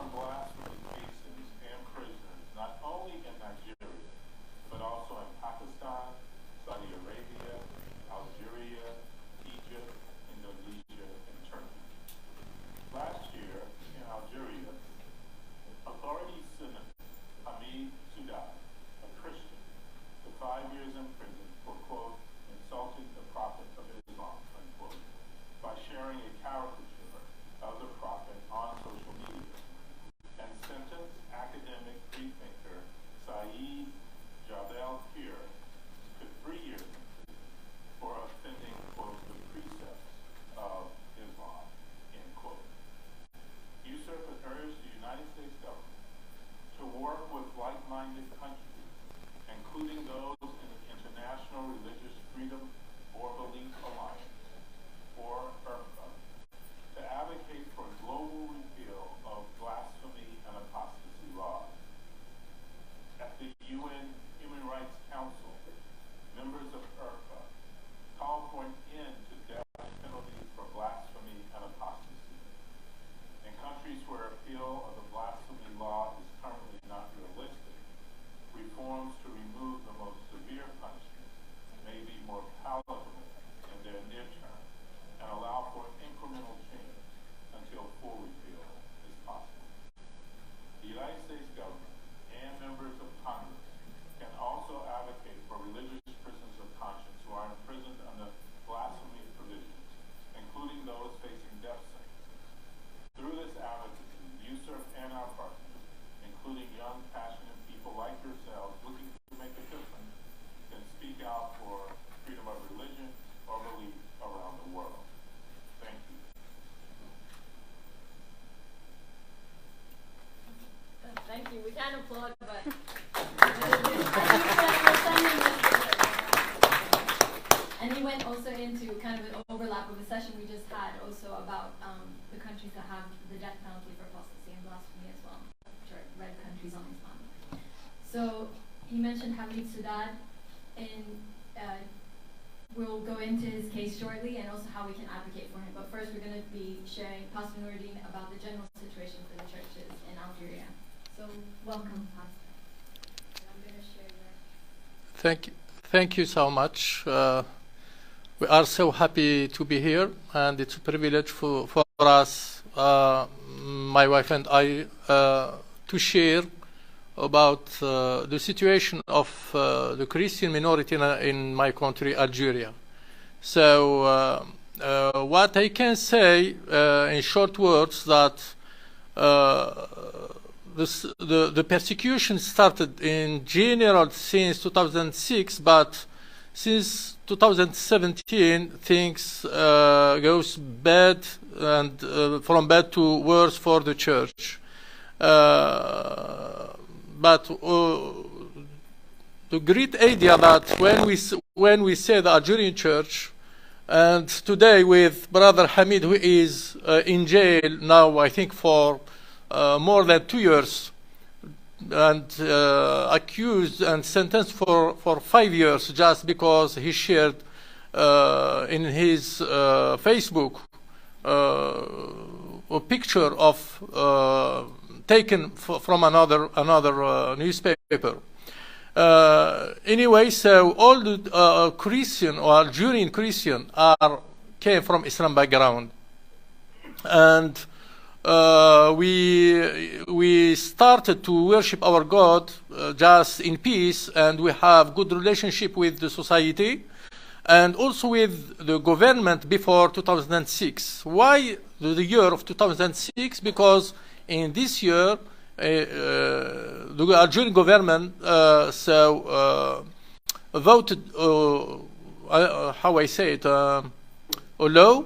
on blasphemy cases and prisoners, not only in Nigeria, but also in Pakistan, Saudi Arabia, Algeria, Egypt, Indonesia, and Turkey. Last year, in Algeria, authorities sentenced Hamid Soudad, a Christian, to 5 years in prison for, quote, insulting the Prophet of Islam, unquote, by sharing a caricature of the Prophet on social media, and sentenced academic freethinker Saïd Djabelkhir to 3 years in prison for offending, quote, the precepts of Islam, end quote. USCIRF has urged the United States government to work with like-minded countries, including those in the International Religious Freedom or Belief Alliance, or IRF, to advocate for global repeal of blasphemy and apostasy laws. At the UN Human Rights Council, members of IRF called for an end to death penalties for blasphemy and apostasy. In countries where appeal of the blasphemy law is currently not realistic, reforms to remove the most severe punishments may be more palatable in their near term and allow for incremental change until full repeal is possible. The United States government and members of Congress can also advocate for religious prisoners of conscience who are imprisoned under blasphemy provisions, including those facing death sentences. Through this advocacy, USCIRF and our partners, including young, passionate people like yourselves looking to make a difference, can speak out for freedom of religion or belief around the world. Thank you. Thank you. We can't applaud, but and he went also into kind of an overlap of the session we just had, also about the countries that have the death penalty for apostasy and blasphemy as well, which are red countries on Islam. So he mentioned Hamid Soudad, and we'll go into his case shortly and also how we can advocate for him. But first, we're going to be sharing Pastor Noordin about the general situation for the churches in Algeria. So welcome, Pastor. And I'm going to share your... Thank you so much. We are so happy to be here, and it's a privilege for us, my wife and I, to share about the situation of the Christian minority in my country, Algeria. So what I can say in short words that the persecution started in general since 2006, but since 2017 things goes bad, and from bad to worse for the church. But the great idea that when we say the Algerian church, and today with Brother Hamid, who is in jail now, I think for more than 2 years, and accused and sentenced for 5 years just because he shared in his Facebook a picture of taken from another newspaper. Anyway, so all the Christian or Algerian Christian came from Islam background, and we started to worship our God just in peace, and we have good relationship with the society and also with the government before 2006. Why the year of 2006? Because in this year the Algerian government voted, how I say it, a law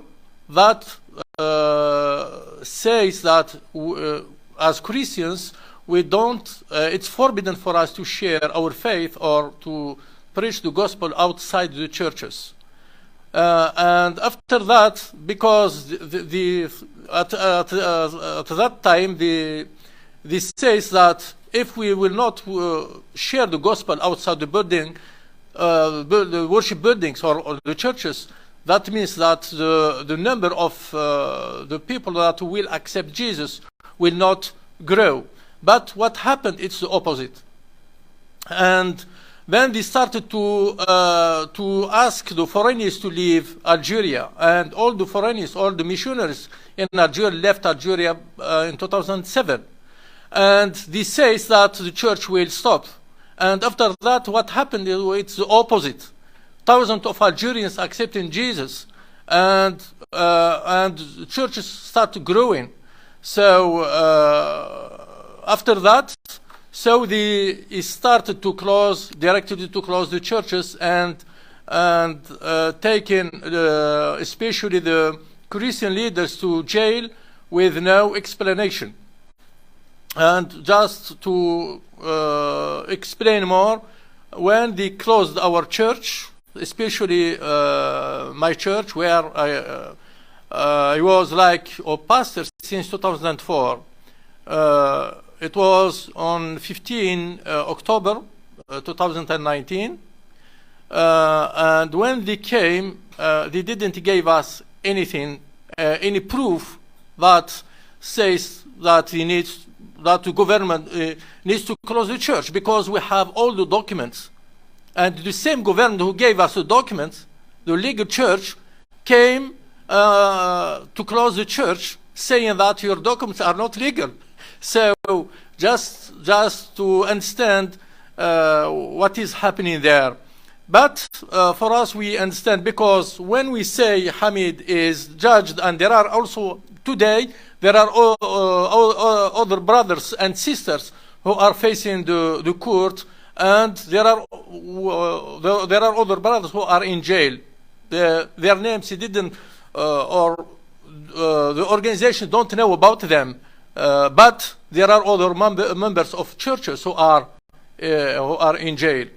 that says that as Christians we don't, it's forbidden for us to share our faith or to preach the gospel outside the churches. And after that, because at that time this says that if we will not share the gospel outside the building, the worship buildings or the churches, that means that the number of the people that will accept Jesus will not grow. But what happened, it's the opposite. And then they started to ask the foreigners to leave Algeria. And all the foreigners, all the missionaries in Algeria left Algeria in 2007. And they say that the church will stop. And after that, what happened, it's the opposite. Thousands of Algerians accepting Jesus. And churches start growing. So after that, so they started to close, directly to close the churches and taking especially the Christian leaders to jail with no explanation. And just to explain more, when they closed our church, especially my church, where I was like a pastor since 2004. It was on 15 October 2019. And when they came, they didn't give us anything, any proof that says that that the government needs to close the church, because we have all the documents. And the same government who gave us the documents, the legal church, came to close the church, saying that your documents are not legal. So just to understand what is happening there. But for us, we understand, because when we say Hamid is judged, and there are also today, there are other brothers and sisters who are facing the court, and there are other brothers who are in jail. Their names didn't, or the organization don't know about them, but there are other members of churches who are in jail.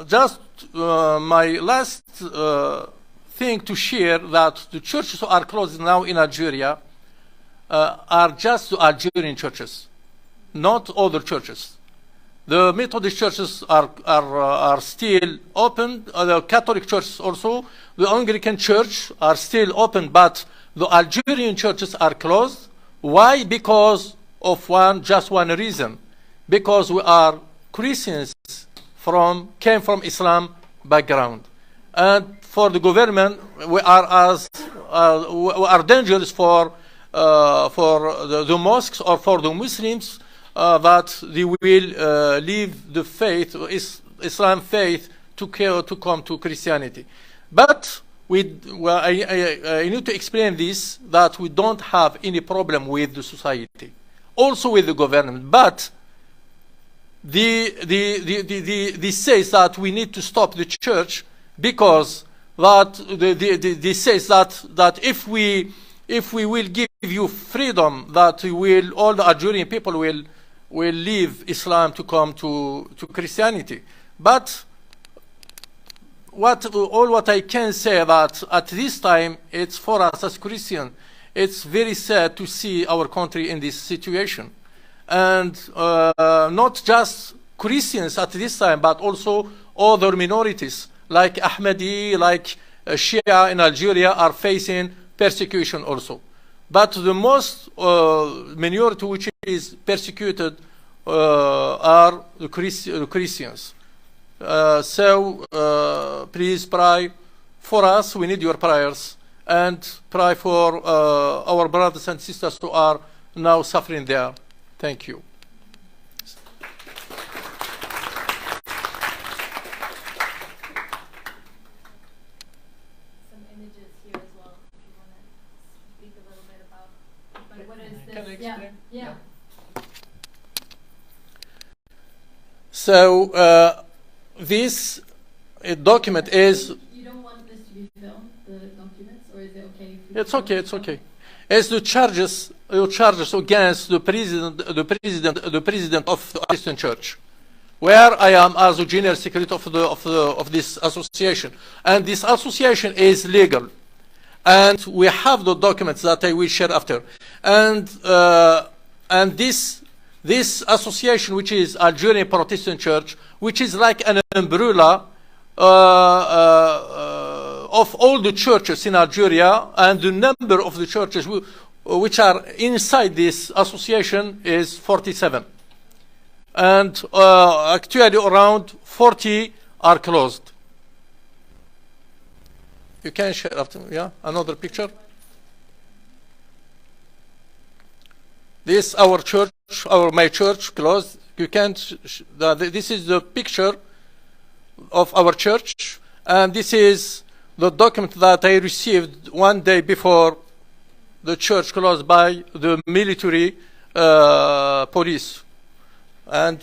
Just my last thing to share, that the churches who are closed now in Algeria are just the Algerian churches, not other churches. The Methodist churches are still open. The Catholic churches also, the Anglican church are still open, but the Algerian churches are closed. Why? Because of just one reason. Because we are Christians came from Islam background, and for the government we are dangerous for the mosques or for the Muslims, that they will leave the faith, Islam faith, to come to Christianity. But I need to explain this, that we don't have any problem with the society, also with the government. But they say that we need to stop the church, because that they say that if we will give you freedom, that all the Algerian people will leave Islam to come to Christianity. But what I can say, that at this time, it's for us as Christians, it's very sad to see our country in this situation. And not just Christians at this time, but also other minorities like Ahmadi, like Shia in Algeria, are facing persecution also. But the most minority which is persecuted are the Christians. So please pray for us. We need your prayers, and pray for our brothers and sisters who are now suffering there. Thank you. Some images here as well, if you want to speak a little bit about. But what is this? Can I explain? Yeah. So this document is. You don't want this to be filmed, the documents, or is it okay? It's okay. It's okay. It's the charges against the president of the Christian Church, where I am as the general secretary of this association, and this association is legal, and we have the documents that I will share after, and this association, which is Algerian Protestant Church, which is like an umbrella of all the churches in Algeria, and the number of the churches which are inside this association is 47. And actually around 40 are closed. You can share after, yeah, another picture. This our church, my church closed. You can't. This is the picture of our church, and this is the document that I received one day before the church closed by the military police. And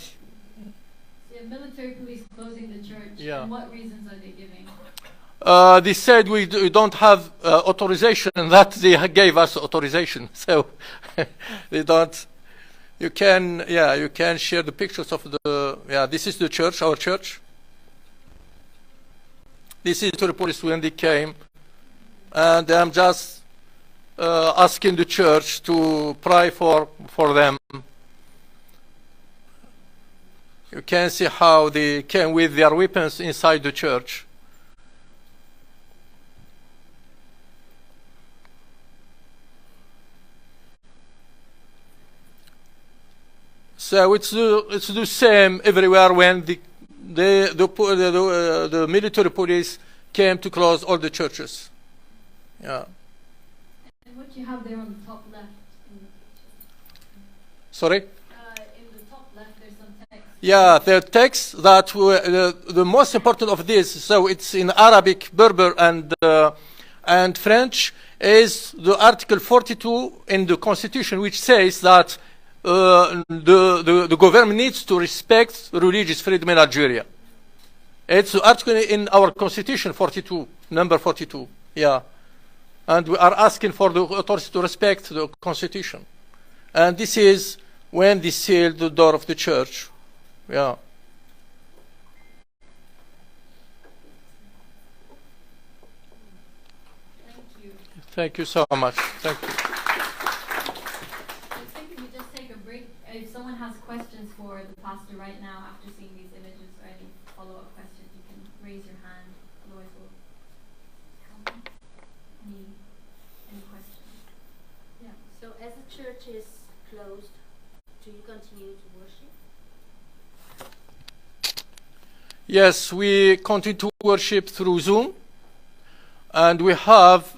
the military police closing the church. Yeah. And what reasons are they giving? They said we don't have authorization, and that they gave us authorization. So they don't. You can, yeah, you can share the pictures of the. Yeah, this is the church, our church. This is the police when they came, and I'm just asking the church to pray for them. You can see how they came with their weapons inside the church. So it's the same everywhere when the military police came to close all the churches. Yeah. And what you have there on the top left in the picture? Sorry? In the top left, there's some text. Yeah, the text that the most important of this, so it's in Arabic, Berber, and French, is the Article 42 in the Constitution, which says that the government needs to respect religious freedom in Algeria. It's the article in our Constitution 42, number 42. Yeah, and we are asking for the authorities to respect the Constitution. And this is when they sealed the door of the church. Yeah. Thank you. Thank you so much. Thank you. If someone has questions for the pastor right now after seeing these images or any follow-up questions, you can raise your hand. Otherwise, we'll count them. Any questions? Yeah. So as the church is closed, do you continue to worship? Yes, we continue to worship through Zoom. And we have,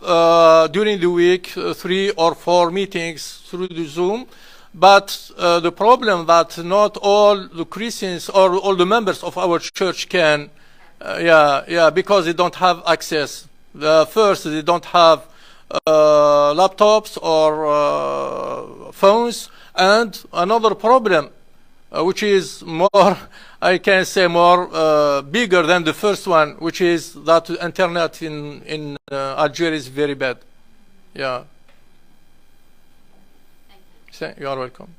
during the week, 3 or 4 meetings through the Zoom. But the problem that not all the Christians or all the members of our church can, because they don't have access. First, they don't have laptops or phones. And another problem, which is more, I can say more bigger than the first one, which is that the internet in Algeria is very bad. Yeah. You are welcome.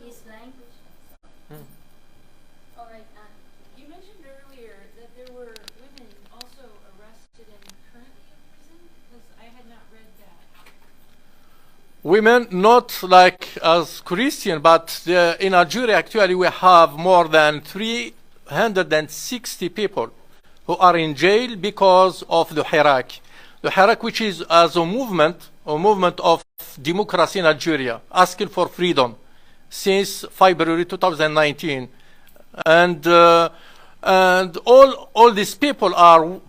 His language. All right. You mentioned earlier that there were women also arrested and currently in prison, because I had not read that. Women, not like as Christian, but in Algeria actually we have more than 360 people who are in jail because of the Hirak. The Hirak, which is as a movement of democracy in Algeria, asking for freedom since February 2019. And all these people are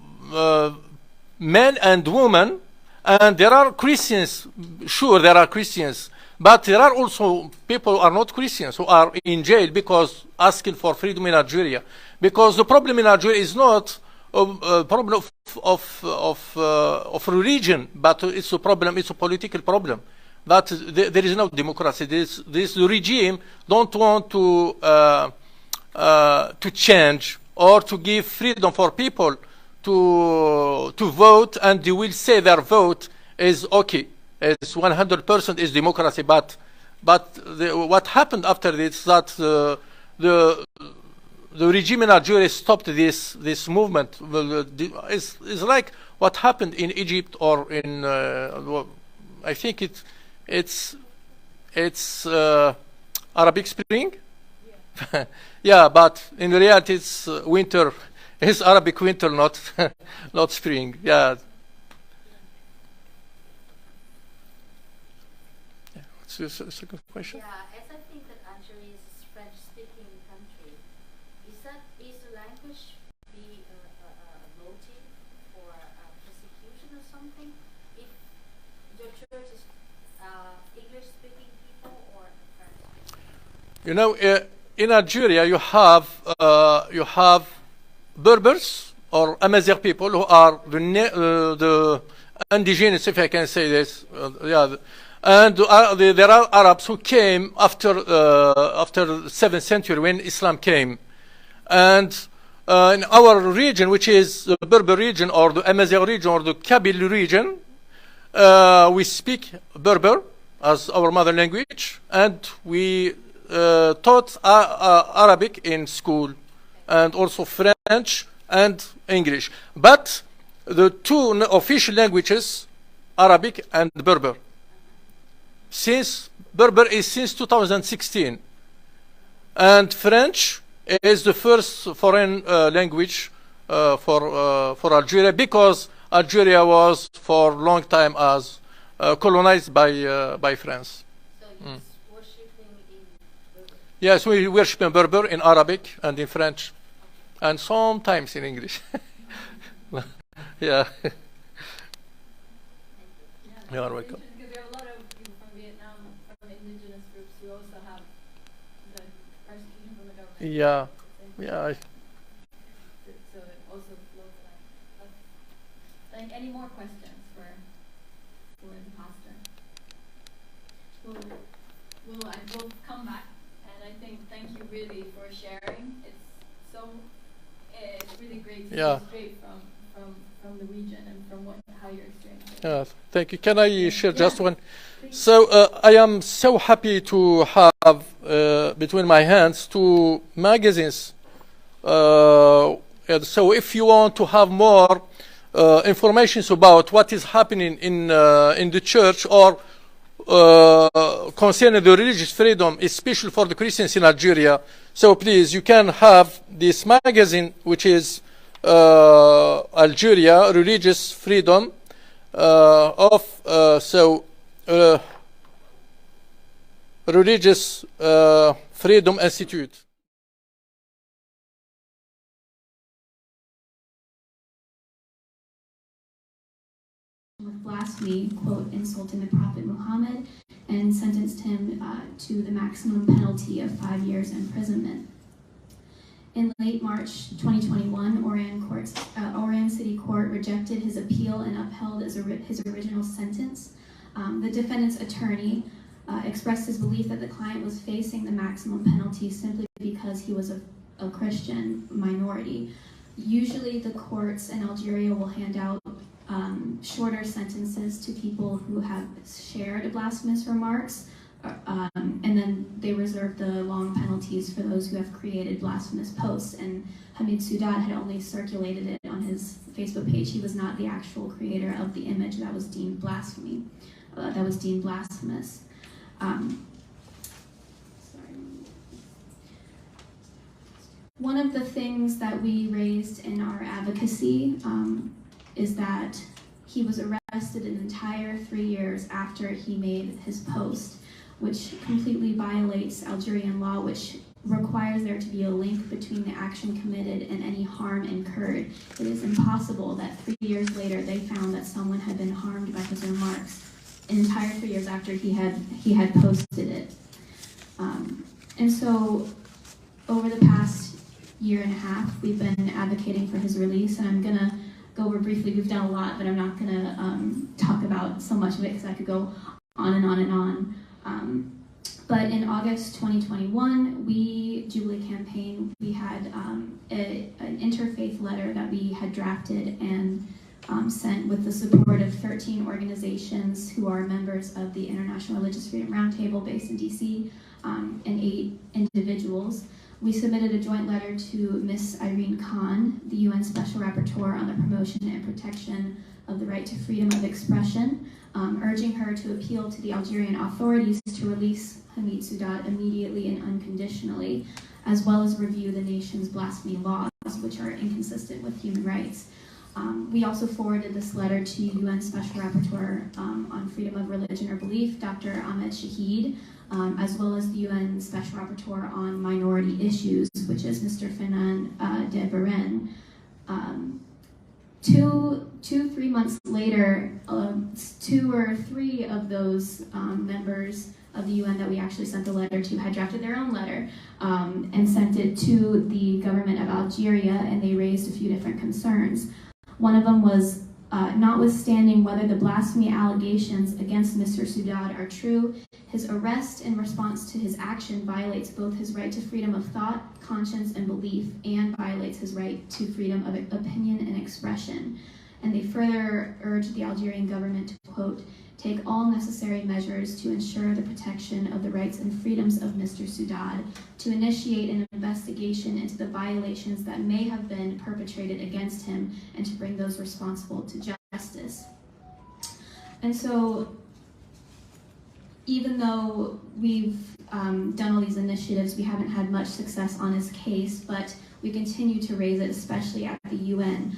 men and women, and there are Christians, sure there are Christians, but there are also people who are not Christians who are in jail because asking for freedom in Algeria. Because the problem in Algeria is not a problem of religion, but it's a problem. It's a political problem. That there is no democracy. This regime don't want to change or to give freedom for people to vote, and they will say their vote is okay. It's 100% is democracy. But what happened after this that the regime in Algeria stopped this movement. It's like what happened in Egypt or in I think it's Arabic Spring. Yeah, but in reality it's winter It's Arabic winter, not not spring. Yeah. What's your second question? Yeah, as I think that Algeria is a French-speaking country, is the language be a motive for persecution or something? If your church is English-speaking people or French? You know, in Algeria, you have Berbers or Amazigh people who are the indigenous, if I can say this. And there are Arabs who came after the 7th century when Islam came, and in our region, which is the Berber region or the Amazigh region or the Kabyle region, we speak Berber as our mother language, and we taught Arabic in school, and also French and English. But the two official languages, Arabic and Berber. Since Berber is since 2016, and French is the first foreign language for Algeria, because Algeria was for a long time as colonized by France. So you're worshipping in Berber? Yes, we worship in Berber, in Arabic, and in French, and sometimes in English. Yeah. You are welcome. Because there are a lot of people from Vietnam, from indigenous groups, who also have the persecution from the government. Yeah, yeah. So it also flows like. Like, any more questions for the pastor? We'll come back, and I think thank you really for sharing. It's really great to hear straight from the region and from how you're experiencing. Yeah, thank you. Can I share just one? So I am so happy to have between my hands two magazines. And so if you want to have more information about what is happening in the church or concerning the religious freedom, especially for the Christians in Algeria, so please, you can have this magazine, which is Algeria Religious Freedom Religious Freedom Institute. With blasphemy, quote, insulting the Prophet Muhammad, and sentenced him to the maximum penalty of 5 years imprisonment. In late March 2021, Oran City Court rejected his appeal and upheld his original sentence. The defendant's attorney expressed his belief that the client was facing the maximum penalty simply because he was a Christian minority. Usually the courts in Algeria will hand out shorter sentences to people who have shared blasphemous remarks, and then they reserve the long penalties for those who have created blasphemous posts. And Hamid Soudad had only circulated it on his Facebook page. He was not the actual creator of the image that was deemed blasphemy, that was deemed blasphemous. One of the things that we raised in our advocacy is that he was arrested an entire 3 years after he made his post, which completely violates Algerian law, which requires there to be a link between the action committed and any harm incurred. It is impossible that 3 years later they found that someone had been harmed by his remarks an entire 3 years after he had posted it. And so over the past year and a half, we've been advocating for his release, and I'm gonna go over briefly. We've done a lot, but I'm not gonna talk about so much of it because I could go on and on and on. But in August 2021, Jubilee campaign, we had an interfaith letter that we had drafted and sent with the support of 13 organizations who are members of the International Religious Freedom Roundtable based in DC, and 8 individuals. We submitted a joint letter to Ms. Irene Khan, the UN Special Rapporteur on the promotion and protection of the right to freedom of expression, urging her to appeal to the Algerian authorities to release Hamid Soudad immediately and unconditionally, as well as review the nation's blasphemy laws. which are inconsistent with human rights. We also forwarded this letter to UN Special Rapporteur on freedom of religion or belief, Dr. Ahmed Shahid, as well as the UN Special Rapporteur on minority issues, which is Mr. Fernand de. 3 months later, 2 or 3 of those members of the UN that we actually sent the letter to had drafted their own letter and sent it to the government of Algeria, and they raised a few different concerns. One of them was, notwithstanding whether the blasphemy allegations against Mr. Soudad are true, his arrest in response to his action violates both his right to freedom of thought, conscience, and belief, and violates his right to freedom of opinion and expression. And they further urged the Algerian government to, quote, take all necessary measures to ensure the protection of the rights and freedoms of Mr. Soudad, to initiate an investigation into the violations that may have been perpetrated against him, and to bring those responsible to justice. And so, even though we've done all these initiatives, we haven't had much success on his case, but we continue to raise it, especially at the UN.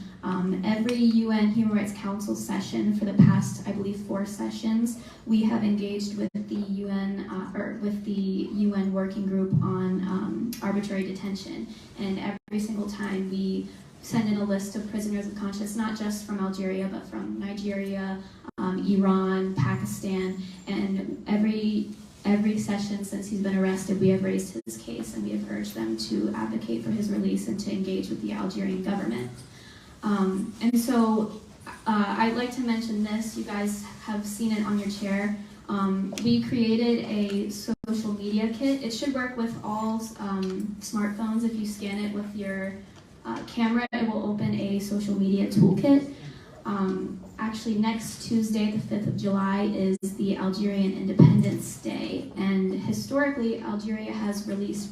Every UN Human Rights Council session for the past, I believe, 4 sessions, we have engaged with the UN working group on arbitrary detention. And every single time we send in a list of prisoners of conscience, not just from Algeria, but from Nigeria, Iran, Pakistan, and every session since he's been arrested, we have raised his case, and we have urged them to advocate for his release and to engage with the Algerian government. And so I'd like to mention this. You guys have seen it on your chair. We created a social media kit. It should work with all smartphones. If you scan it with your camera, it will open a social media toolkit. Actually, next Tuesday, the 5th of July, is the Algerian Independence Day. And historically, Algeria has released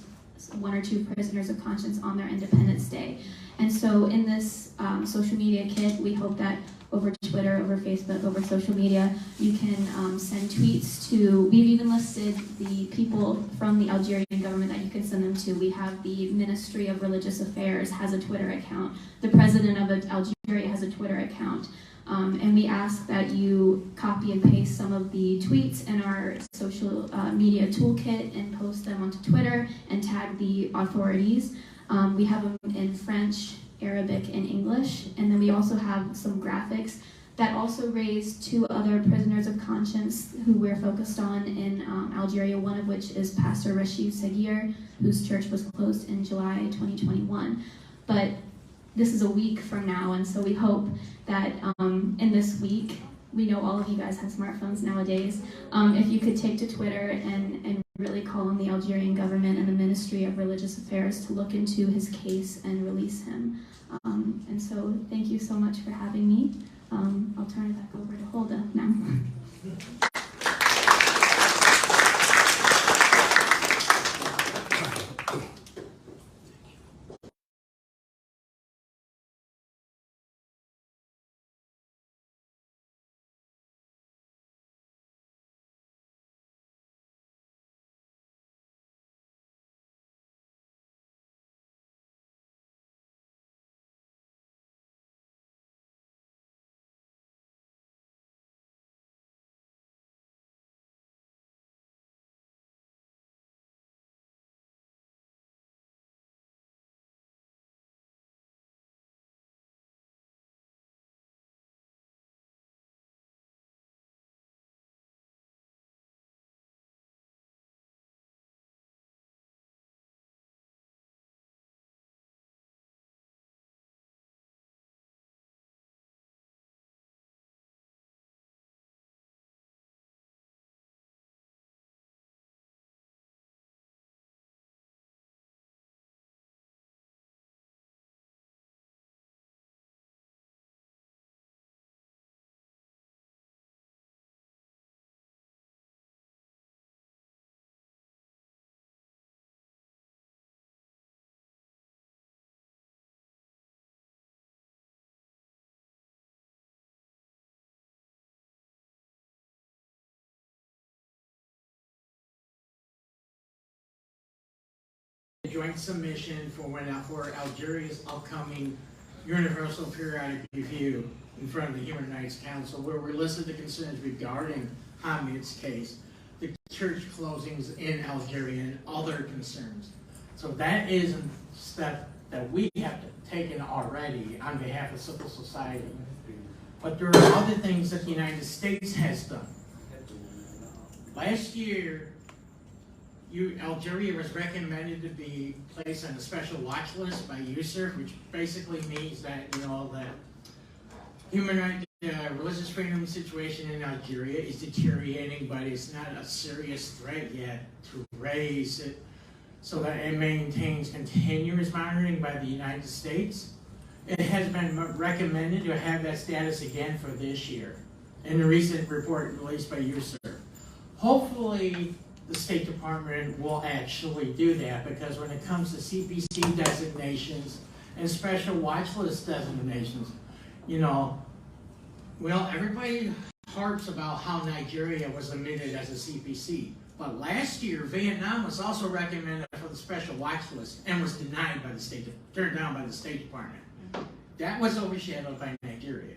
1 or 2 prisoners of conscience on their Independence Day. And so in this social media kit, we hope that over Twitter, over Facebook, over social media, you can send tweets to, we've even listed the people from the Algerian government that you can send them to. We have the Ministry of Religious Affairs has a Twitter account. The President of Algeria has a Twitter account. And we ask that you copy and paste some of the tweets in our social media toolkit and post them onto Twitter and tag the authorities. We have them in French, Arabic, and English. And then we also have some graphics that also raise 2 other prisoners of conscience who we're focused on in Algeria, one of which is Pastor Rashid Sagir, whose church was closed in July 2021. But this is a week from now, and so we hope that in this week, we know all of you guys have smartphones nowadays, if you could take to Twitter and really call on the Algerian government and the Ministry of Religious Affairs to look into his case and release him. And so thank you so much for having me. I'll turn it back over to Hulda now. joint submission for Algeria's upcoming Universal Periodic Review in front of the Human Rights Council, where we listed the concerns regarding Hamid's case, the church closings in Algeria, and other concerns. So that is a step that we have taken already on behalf of civil society. But there are other things that the United States has done. Last year, Algeria was recommended to be placed on a special watch list by USCIRF, which basically means that, that human rights, religious freedom situation in Algeria is deteriorating, but it's not a serious threat yet to raise it so that it maintains continuous monitoring by the United States. It has been recommended to have that status again for this year in a recent report released by USCIRF. Hopefully, the State Department will actually do that, because when it comes to CPC designations and special watch list designations, everybody harps about how Nigeria was admitted as a CPC. But last year, Vietnam was also recommended for the special watch list and was denied by turned down by the State Department. That was overshadowed by Nigeria.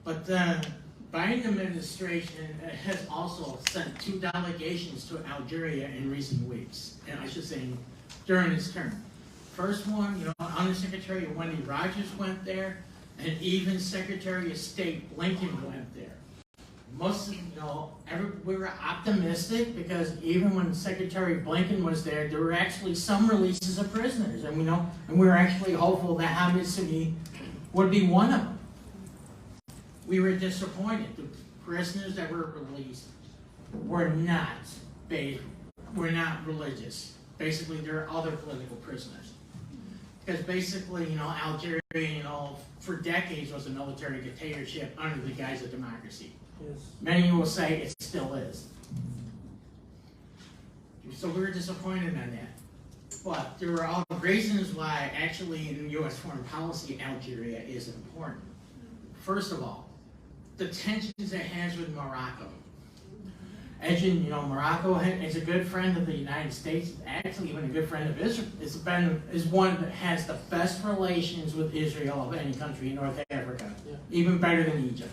But the Biden administration has also sent 2 delegations to Algeria in recent weeks, and I should say during its term. First one, Undersecretary Wendy Rogers went there, and even Secretary of State Blinken went there. Most of we were optimistic, because even when Secretary Blinken was there were actually some releases of prisoners, and we were actually hopeful that Hamid Soudad would be one of them. We were disappointed. The prisoners that were released were not religious. Basically, there are other political prisoners. Because basically, Algeria, for decades was a military dictatorship under the guise of democracy. Yes. Many will say it still is. So we were disappointed in that. But there were other reasons why, actually, in U.S. foreign policy, Algeria is important. First of all, the tensions it has with Morocco. As Morocco is a good friend of the United States, actually even a good friend of Israel. Is one that has the best relations with Israel of any country in North Africa, even better than Egypt.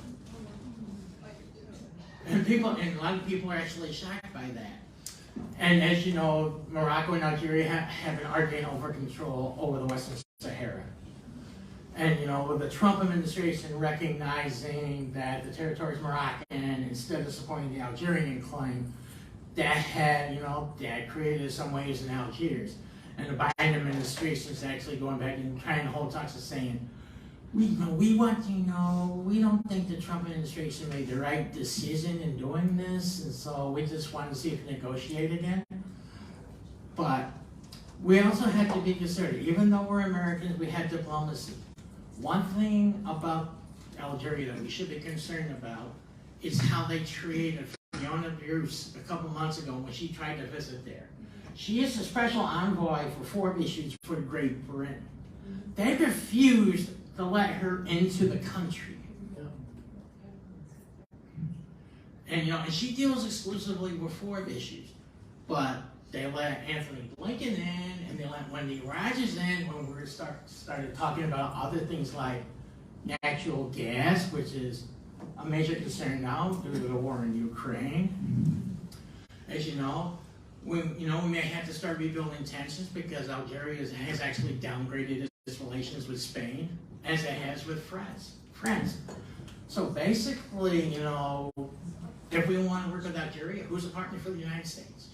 And a lot of people are actually shocked by that. And as you know, Morocco and Algeria have an argument over control over the Western Sahara. And with the Trump administration recognizing that the territory is Moroccan instead of supporting the Algerian claim, that created some waves in Algiers. And the Biden administration is actually going back and trying to hold talks and saying, we want we don't think the Trump administration made the right decision in doing this, and so we just want to see if we negotiate again. But we also have to be considerate. Even though we're Americans, we have diplomacy. One thing about Algeria that we should be concerned about is how they treated Fiona Bruce a couple months ago when she tried to visit there. She is a special envoy for 4 issues for Great Britain. They refused to let her into the country. And she deals exclusively with 4 issues. But they let Anthony Blinken in, and they let Wendy Rogers in when we started talking about other things like natural gas, which is a major concern now due to the war in Ukraine. As you know, we may have to start rebuilding tensions, because Algeria has actually downgraded its relations with Spain, as it has with France. So basically, if we want to work with Algeria, who's a partner for the United States?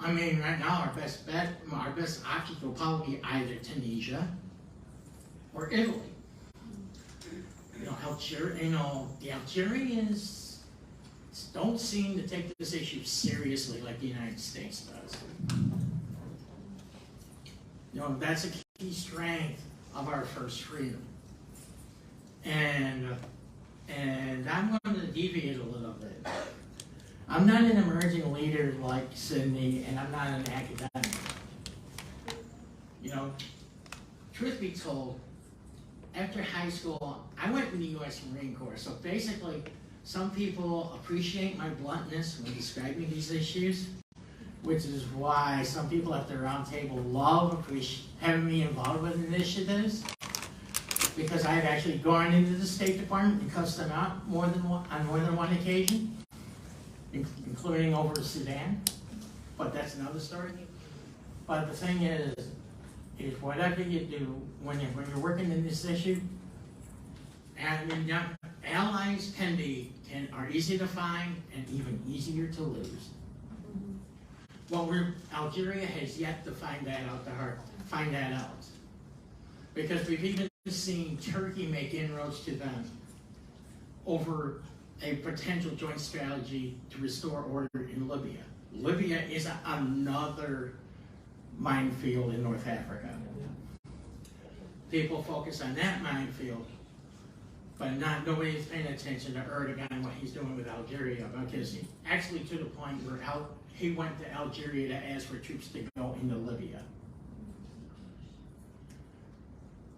Right now, our best options will probably be either Tunisia or Italy. The Algerians don't seem to take this issue seriously like the United States does. That's a key strength of our first freedom. And I'm going to deviate a little bit. I'm not an emerging leader like Sydney, and I'm not an academic. Truth be told, after high school, I went in the U.S. Marine Corps. So basically, some people appreciate my bluntness when describing these issues, which is why some people at the round table love having me involved with initiatives, because I've actually gone into the State Department and cussed them out on more than one occasion, including over Sudan, but that's another story. But the thing is whatever you do when you're working in this issue, and allies are easy to find and even easier to lose. Well, Algeria has yet to find that out, because we've even seen Turkey make inroads to them over a potential joint strategy to restore order in Libya. Libya is another minefield in North Africa. People focus on that minefield, but nobody's paying attention to Erdogan, what he's doing with Algeria, because actually to the point where he went to Algeria to ask for troops to go into Libya.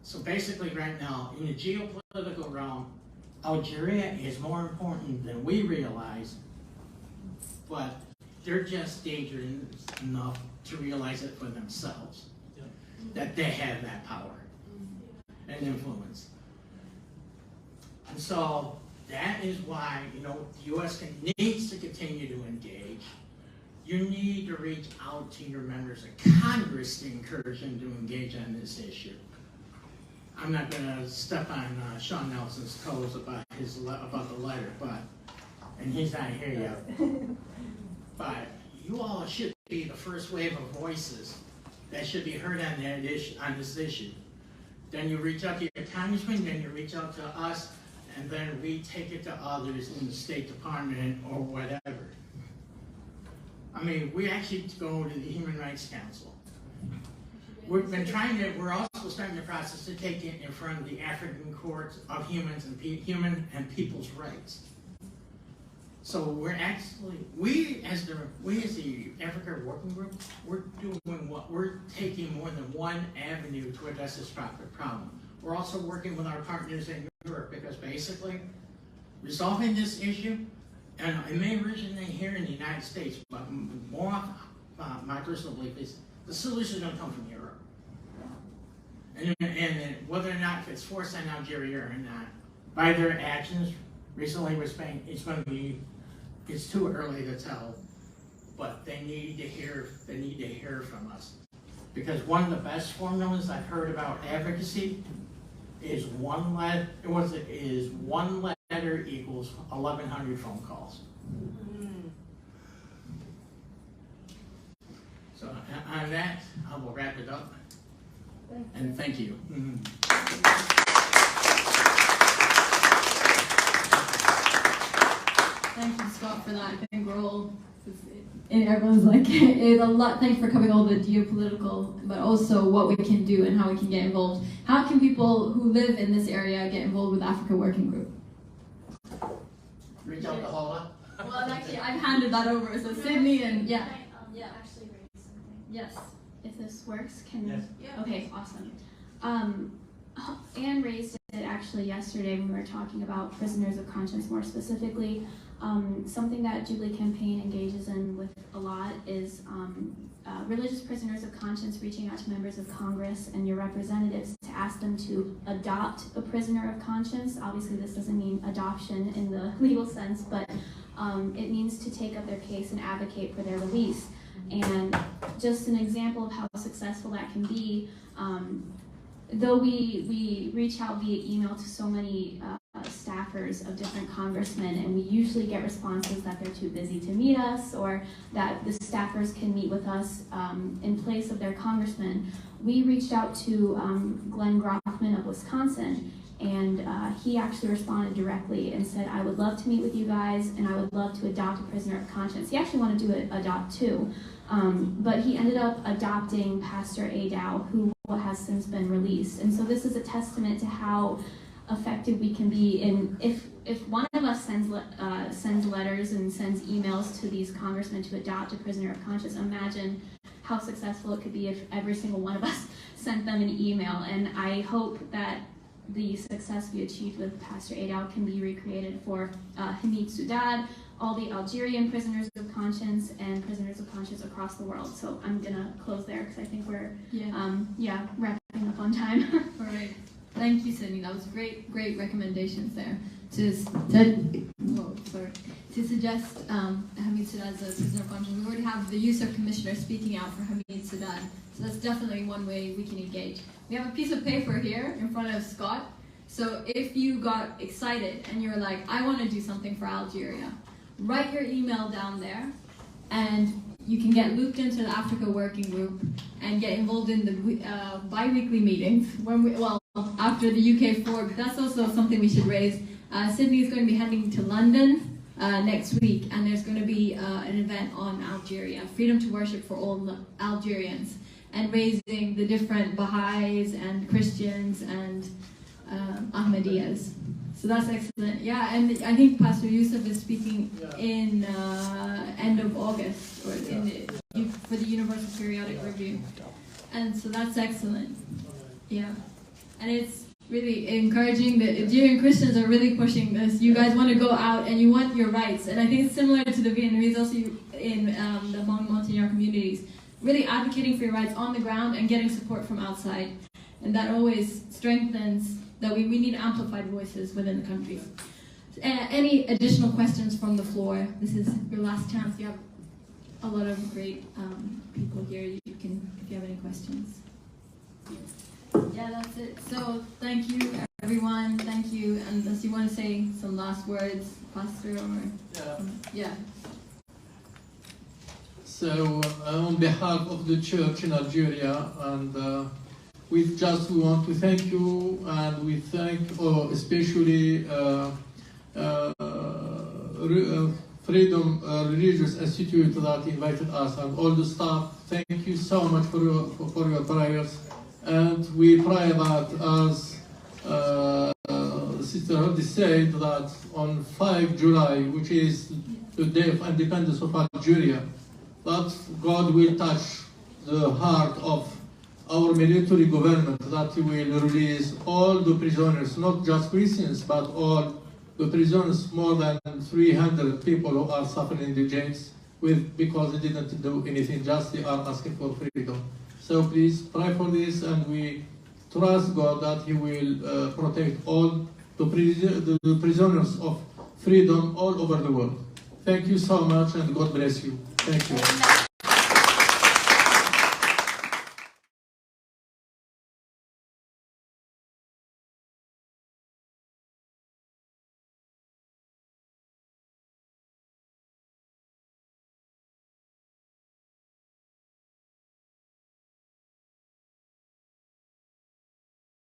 So basically right now, in the geopolitical realm, Algeria is more important than we realize, but they're just dangerous enough to realize it for themselves, that they have that power and influence. And so that is why, the U.S. needs to continue to engage. You need to reach out to your members of Congress to encourage them to engage on this issue. I'm not going to step on Sean Nelson's toes about the letter, and he's not here yet. But you all should be the first wave of voices that should be heard on this issue. Then you reach out to your congressman, then you reach out to us, and then we take it to others in the State Department or whatever. I mean, we actually go to the Human Rights Council. We're also starting the process to take it in front of the African Courts of Human and People's Rights. So we as the Africa Working Group, we're taking more than one avenue to address this problem. We're also working with our partners in Europe, because basically resolving this issue, and it may originate here in the United States, but more often, my personal belief is the solution is going to come from Europe. And whether or not it's forced on Algeria or not, by their actions recently with Spain, it's too early to tell, but they need to hear from us. Because one of the best formulas I've heard about advocacy is one letter equals 1,100 phone calls. So on that, I will wrap it up. And thank you. Thank you, Scott, for that. I think we're all, everyone's like, it's a lot. Thanks for covering all the geopolitical, but also what we can do and how we can get involved. How can people who live in this area get involved with Africa Working Group? Reach out to Hulda. Well, actually, I've handed that over. So Sydney and Actually raise something. Yes. If this works, can Yes. Yeah. Okay, awesome. Anne raised it actually yesterday when we were talking about prisoners of conscience more specifically. Something that Jubilee campaign engages in with a lot is religious prisoners of conscience reaching out to members of Congress and your representatives to ask them to adopt a prisoner of conscience. Obviously, this doesn't mean adoption in the legal sense, but it means to take up their case and advocate for their release. And just an example of how successful that can be, though we reach out via email to so many staffers of different congressmen, and we usually get responses that they're too busy to meet us, or that the staffers can meet with us in place of their congressman. We reached out to Glenn Groffman of Wisconsin, and he actually responded directly and said, I would love to meet with you guys, and I would love to adopt a prisoner of conscience. He actually wanted to adopt two, but he ended up adopting Pastor Adow, who has since been released. And so this is a testament to how effective we can be in, if one of us sends letters and sends emails to these congressmen to adopt a prisoner of conscience, imagine how successful it could be if every single one of us sent them an email. And I hope that the success we achieved with Pastor Adal can be recreated for Hamid Soudad, all the Algerian prisoners of conscience, and prisoners of conscience across the world. So I'm gonna close there because I think we're wrapping up on time. All right. Thank you, Sydney. That was great recommendations there. To suggest Hamid Soudad as a prisoner of conscience. We already have the USCIRF commissioner speaking out for Hamid Soudad, so that's definitely one way we can engage. We have a piece of paper here in front of Scott. So if you got excited and you're like, I want to do something for Algeria, write your email down there, and you can get looped into the Africa Working Group and get involved in the bi-weekly meetings after the UK Forward. That's also something we should raise. Sydney is going to be heading to London next week, and there's going to be an event on Algeria, freedom to worship for all Algerians, and raising the different Baha'is and Christians and Ahmadiyas. So that's excellent. Yeah, and I think Pastor Yusuf is speaking in end of August or for the Universal Periodic Review. And so that's excellent. Yeah. And it's really encouraging. The Algerian Christians are really pushing this. You guys want to go out and you want your rights. And I think it's similar to the Vietnamese also in the Hmong Montagnard communities. Really advocating for your rights on the ground and getting support from outside. And that always strengthens that we need amplified voices within the countries. Any additional questions from the floor? This is your last chance. You have a lot of great people here. You can, if you have any questions. Yeah, that's it. So thank you, everyone. Thank you. Unless you want to say some last words, Pastor, or yeah. So on behalf of the church in Algeria, and we want to thank you, and we thank especially Freedom Religious Institute that invited us, and all the staff. Thank you so much for your prayers, and we pray that, as Sister Hulda said, that on 5 July, which is the day of independence of Algeria, that God will touch the heart of our military government, that he will release all the prisoners, not just Christians, but all the prisoners, more than 300 people who are suffering in the jails because they didn't do anything, just they are asking for freedom. So please pray for this, and we trust God that he will protect all the prisoners of freedom all over the world. Thank you so much, and God bless you. Thank you.